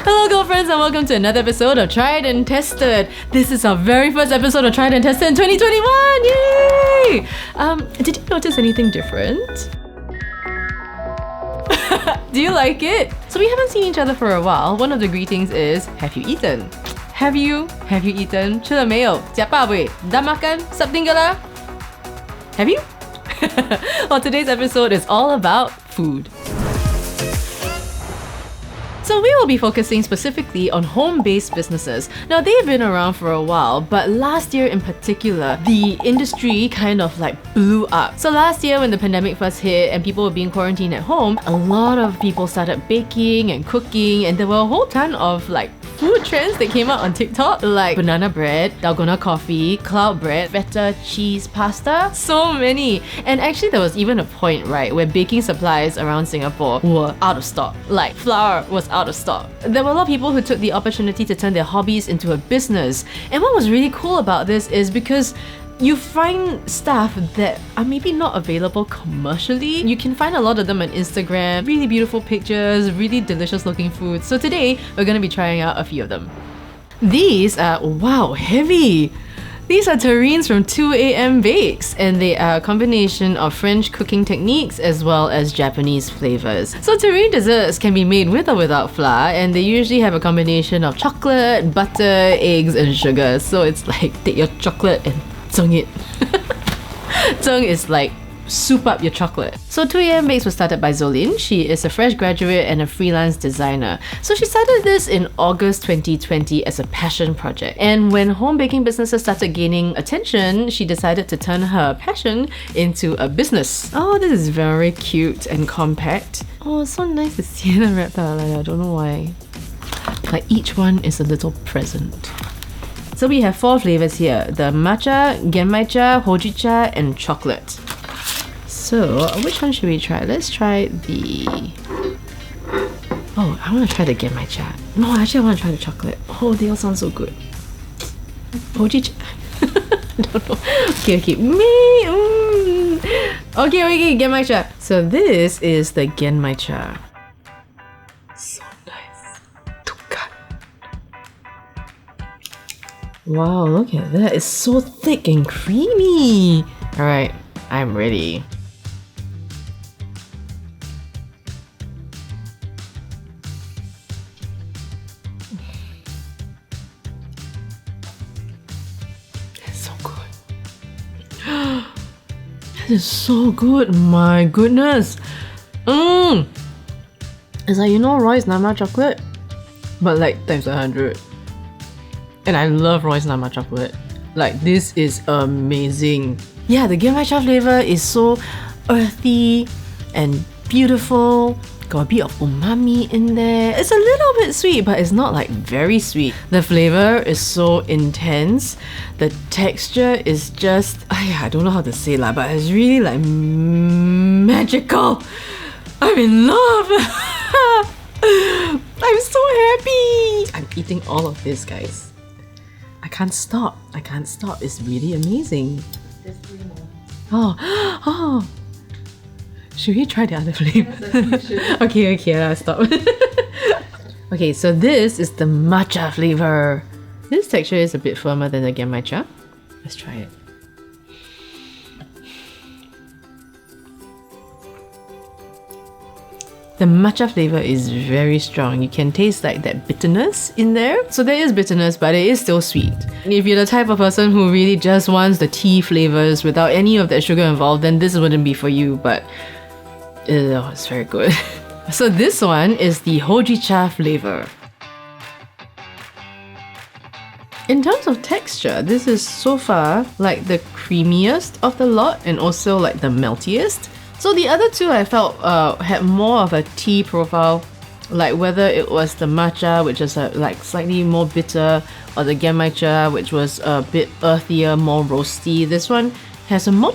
Hello girlfriends and welcome to another episode of Tried and Tested. This is our very first episode of Tried and Tested in 2021! Yay! Did you notice anything different? Do you like it? So we haven't seen each other for a while. One of the greetings is, have you eaten? Have you eaten? 吃了没有? Siapa weh? Dah makan? Sup tinggal lah? Have you? Well, today's episode is all about food. So we will be focusing specifically on home-based businesses. Now they've been around for a while, but last year in particular, the industry kind of like blew up. So last year when the pandemic first hit and people were being quarantined at home, a lot of people started baking and cooking, and there were a whole ton of like food trends that came out on TikTok, like banana bread, dalgona coffee, cloud bread, feta cheese pasta, so many. And actually there was even a point, right, where baking supplies around Singapore were out of stock. Like flour was out of stock. There were a lot of people who took the opportunity to turn their hobbies into a business. And what was really cool about this is because you find stuff that are maybe not available commercially. You can find a lot of them on Instagram, really beautiful pictures, really delicious looking food. So today, we're going to be trying out a few of them. These are, wow, heavy! These are terrines from 2am Bakes, and they are a combination of French cooking techniques as well as Japanese flavors. So terrine desserts can be made with or without flour, and they usually have a combination of chocolate, butter, eggs, and sugar. So it's like, take your chocolate and zheng it. Zheng is like soup up your chocolate. So 2am Bakes was started by Zolin. She is a fresh graduate and a freelance designer. So she started this in August 2020 as a passion project. And when home baking businesses started gaining attention, she decided to turn her passion into a business. Oh, this is very cute and compact. Oh, it's so nice to see them wrapped up like that. I don't know why. Like each one is a little present. So we have 4 flavors here: the matcha, genmaicha, hojicha, and chocolate. So which one should we try? Let's try the... Oh, I want to try the genmaicha. No, actually I want to try the chocolate. Oh, they all sound so good. Hojicha? I don't know. Okay. Okay, genmaicha. So this is the genmaicha. So nice. Wow, look at that. It's so thick and creamy. Alright, I'm ready. It's so good. That is so good. My goodness. It's like, you know, Roy's Nama chocolate, but like times 100. And I love Roy's Nama chocolate. Like, this is amazing. Yeah, the genmaicha flavor is so earthy and beautiful. Got a bit of umami in there. It's a little bit sweet, but it's not like very sweet. The flavor is so intense. The texture is just, I don't know how to say lah, but it's really like magical. I'm in love. I'm so happy. I'm eating all of this, guys. I can't stop. It's really amazing. There's 3 more. Oh. Should we try the other flavor? Yes, Okay, I'll stop. Okay, so this is the matcha flavor. This texture is a bit firmer than the genmaicha. Let's try it. The matcha flavor is very strong. You can taste like that bitterness in there. So there is bitterness, but it is still sweet. If you're the type of person who really just wants the tea flavors without any of that sugar involved, then this wouldn't be for you, but it's very good. So this one is the hojicha flavor. In terms of texture, this is so far like the creamiest of the lot and also like the meltiest. So the other two I felt had more of a tea profile, like whether it was the matcha, which is like slightly more bitter, or the genmaicha, which was a bit earthier, more roasty. This one has a more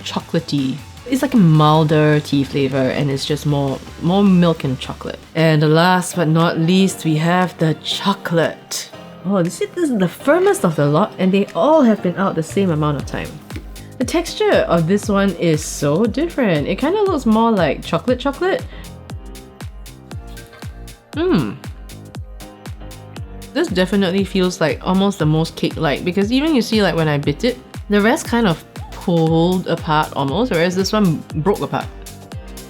chocolatey. It's like a milder tea flavor, and it's just more milk and chocolate. And last but not least, we have the chocolate. Oh, this is the firmest of the lot, and they all have been out the same amount of time. The texture of this one is so different. It kind of looks more like chocolate. This definitely feels like almost the most cake-like, because even you see like when I bit it, the rest kind of pulled apart almost, whereas this one broke apart.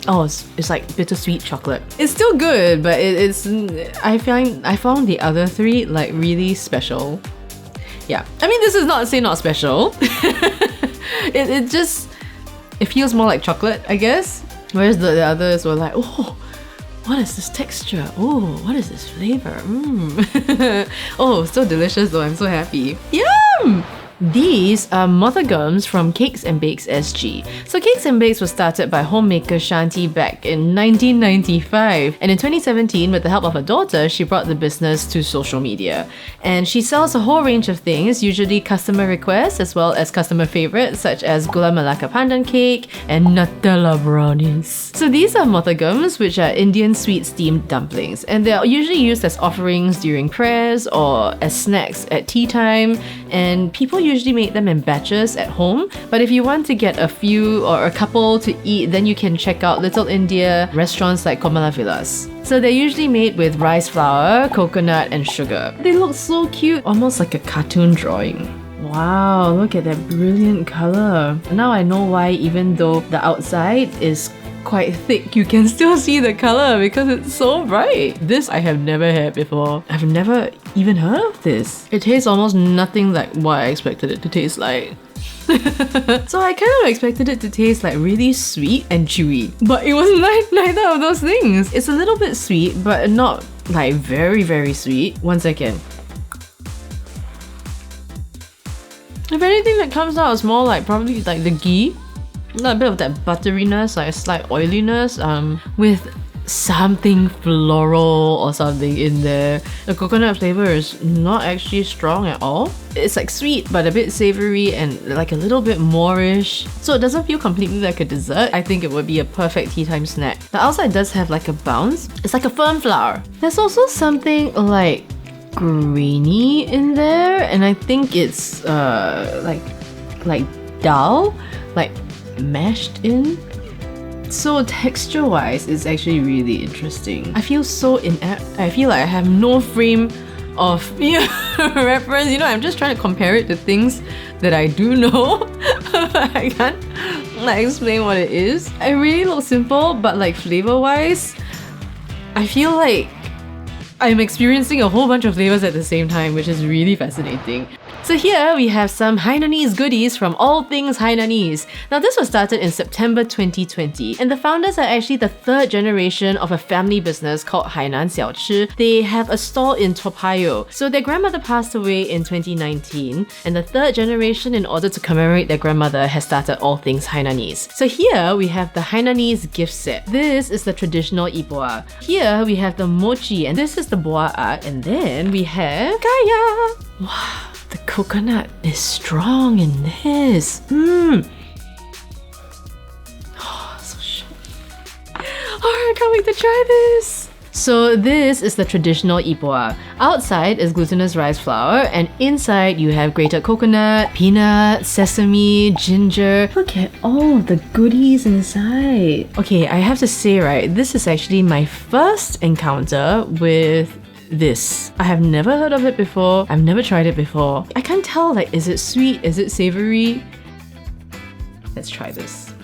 Oh, it's like bittersweet chocolate. It's still good, but I found the other three like really special. Yeah, I mean, this is not to say not special. it feels more like chocolate, I guess. Whereas the others were like, oh, what is this texture? Oh, what is this flavor? Oh, so delicious though, I'm so happy. Yum! These are Mothagams from Cakes and Bakes SG. So Cakes and Bakes was started by homemaker Shanti back in 1995, and in 2017, with the help of her daughter, she brought the business to social media. And she sells a whole range of things, usually customer requests as well as customer favorites such as Gula Melaka Pandan cake and Nutella brownies. So these are Mothagams, which are Indian sweet steamed dumplings, and they're usually used as offerings during prayers or as snacks at tea time, and people usually make them in batches at home, but if you want to get a few or a couple to eat, then you can check out Little India restaurants like Komala Villas. So they're usually made with rice flour, coconut and sugar. They look so cute, almost like a cartoon drawing. Wow, look at that brilliant color. Now I know why, even though the outside is quite thick, you can still see the color because it's so bright. This I have never had before. I've never even heard of this. It tastes almost nothing like what I expected it to taste like. So I kind of expected it to taste like really sweet and chewy, but it was neither of those things. It's a little bit sweet, but not like very, very sweet. One second. If anything that comes out is more like probably like the ghee. A bit of that butteriness, like a slight oiliness, with something floral or something in there. The coconut flavor is not actually strong at all. It's like sweet but a bit savory and like a little bit moreish. So it doesn't feel completely like a dessert. I think it would be a perfect tea time snack. The outside does have like a bounce. It's like a firm flour. There's also something like grainy in there, and I think it's like dal, like mashed in. So texture wise, it's actually really interesting. I feel so inept. I feel like I have no frame of reference. You know, I'm just trying to compare it to things that I do know. I can't like explain what it is. It really looks simple, but like flavor wise, I feel like I'm experiencing a whole bunch of flavors at the same time, which is really fascinating. So here we have some Hainanese goodies from All Things Hainanese. Now this was started in September 2020, and the founders are actually the third generation of a family business called Hainan Xiaochi. They have a store in Toa Payoh. So their grandmother passed away in 2019, and the third generation, in order to commemorate their grandmother, has started All Things Hainanese. So here we have the Hainanese Gift Set. This is the traditional ipoa. Here we have the mochi, and this is the boa art, and then we have kaya. Wow. The coconut is strong in this. Oh, so shit. I can't wait to try this. So this is the traditional ipoa. Outside is glutinous rice flour, and inside you have grated coconut, peanut, sesame, ginger. Look at all of the goodies inside. Okay, I have to say, right, this is actually my first encounter with this. I have never heard of it before. I've never tried it before. I can't tell, like, is it sweet? Is it savory? Let's try this.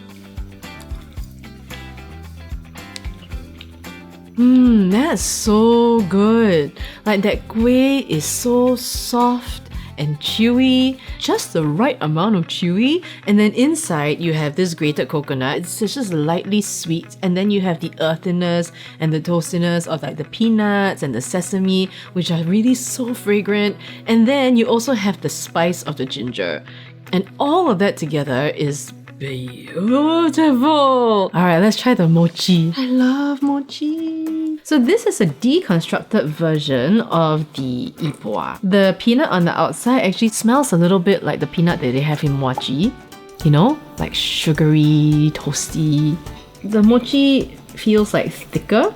That's so good. Like, that kueh is so soft and chewy, just the right amount of chewy. And then inside you have this grated coconut. It's just lightly sweet, and then you have the earthiness and the toastiness of like the peanuts and the sesame, which are really so fragrant. And then you also have the spice of the ginger, and all of that together is beautiful. Alright, let's try the mochi. I love mochi. So this is a deconstructed version of the ipoa. The peanut on the outside actually smells a little bit like the peanut that they have in mochi. You know, like sugary, toasty. The mochi feels like thicker.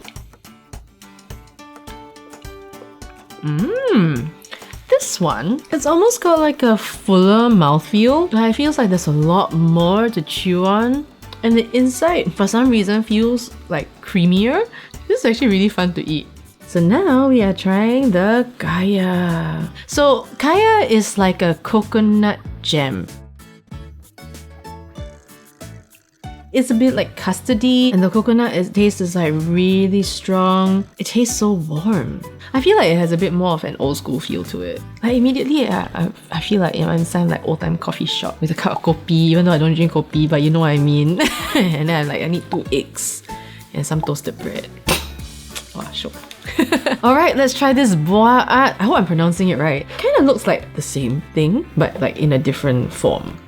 This one, it's almost got like a fuller mouthfeel, but it feels like there's a lot more to chew on. And the inside, for some reason, feels like creamier. This is actually really fun to eat. So now we are trying the kaya. So kaya is like a coconut jam. It's a bit like custardy, and the coconut taste is like really strong. It tastes so warm. I feel like it has a bit more of an old school feel to it. Like immediately, I feel like I'm inside like old time coffee shop with a cup of kopi, even though I don't drink kopi, but you know what I mean. And then I need 2 eggs and some toasted bread. Wow, sure. Alright, let's try this buah art. I hope I'm pronouncing it right. It kind of looks like the same thing, but like in a different form.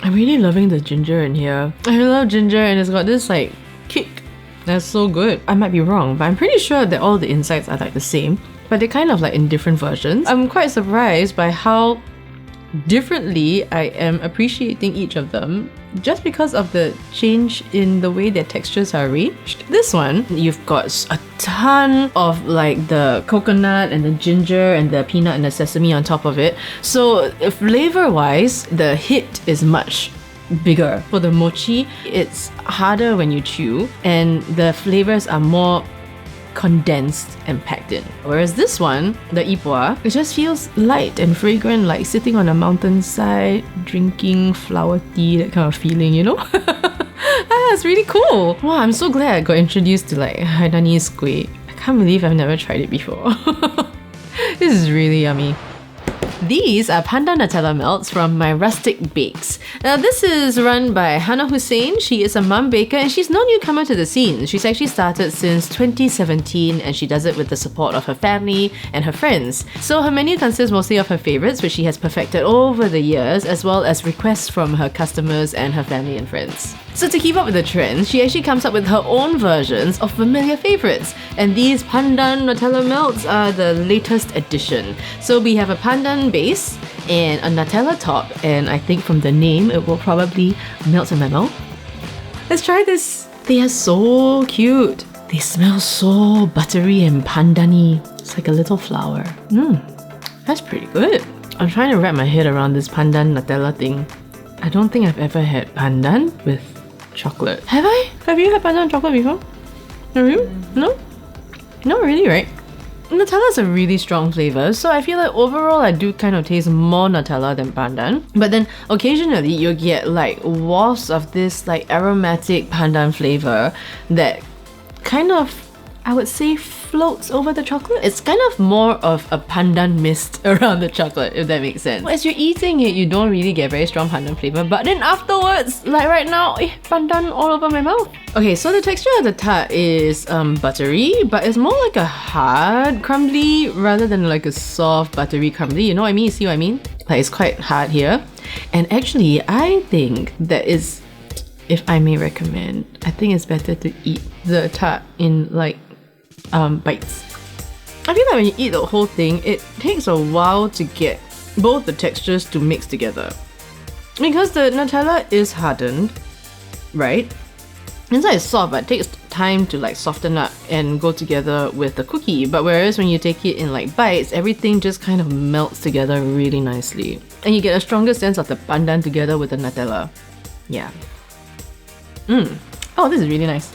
I'm really loving the ginger in here. I love ginger and it's got this like kick. That's so good. I might be wrong, but I'm pretty sure that all the insides are like the same, but they're kind of like in different versions. I'm quite surprised by how differently I am appreciating each of them just because of the change in the way their textures are arranged. This one, you've got a ton of like the coconut and the ginger and the peanut and the sesame on top of it. So flavor wise, the hit is much bigger. For the mochi, it's harder when you chew and the flavors are more condensed and packed in. Whereas this one, the ipua, it just feels light and fragrant, like sitting on a mountainside, drinking flower tea, that kind of feeling, you know? It's really cool. Wow, I'm so glad I got introduced to like Hainanese kueh. I can't believe I've never tried it before. This is really yummy. These are Pandan Nutella melts from My Rustic Bakes. Now this is run by Hannah Hussein. She is a mum baker and she's no newcomer to the scene. She's actually started since 2017 and she does it with the support of her family and her friends. So her menu consists mostly of her favourites, which she has perfected over the years, as well as requests from her customers and her family and friends. So to keep up with the trends, she actually comes up with her own versions of familiar favourites. And these Pandan Nutella melts are the latest addition. So we have a Pandan base and a Nutella top, and I think from the name it will probably melt in my mouth. Let's try this. They are so cute. They smell so buttery and pandan-y. It's like a little flower. That's pretty good. I'm trying to wrap my head around this Pandan Nutella thing. I don't think I've ever had pandan with chocolate. Have I? Have you had pandan chocolate before? Have you? No? Not really, right? Nutella is a really strong flavour, so I feel like overall I do kind of taste more Nutella than pandan. But then occasionally you'll get like wafts of this like aromatic pandan flavour that kind of, I would say, floats over the chocolate. It's kind of more of a pandan mist around the chocolate, if that makes sense. As you're eating it, you don't really get very strong pandan flavour, but then afterwards, like right now, pandan all over my mouth. Okay, so the texture of the tart is buttery, but it's more like a hard crumbly rather than like a soft buttery crumbly. You know what I mean? You see what I mean? Like it's quite hard here. And actually, I think that is, if I may recommend, I think it's better to eat the tart in like bites. I feel like when you eat the whole thing, it takes a while to get both the textures to mix together. Because the Nutella is hardened, right? Inside is soft, but it takes time to like soften up and go together with the cookie. But whereas when you take it in like bites, everything just kind of melts together really nicely. And you get a stronger sense of the pandan together with the Nutella. Yeah. Oh, this is really nice.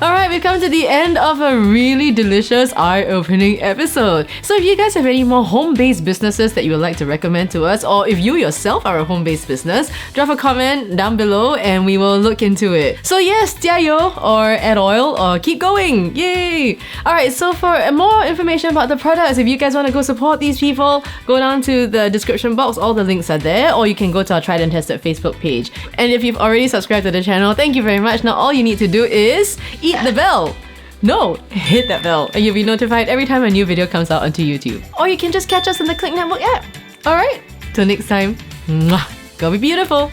Alright, we've come to the end of a really delicious, eye-opening episode. So if you guys have any more home-based businesses that you would like to recommend to us, or if you yourself are a home-based business, drop a comment down below and we will look into it. So yes, 加油 or add oil or keep going. Yay! Alright, so for more information about the products, if you guys want to go support these people, go down to the description box, all the links are there, or you can go to our Tried and Tested Facebook page. And if you've already subscribed to the channel, thank you very much. Now all you need to do is eat the bell. No, hit that bell and you'll be notified every time a new video comes out onto YouTube. Or you can just catch us on the Clicknetwork app. Alright, till next time, mwah, go be beautiful.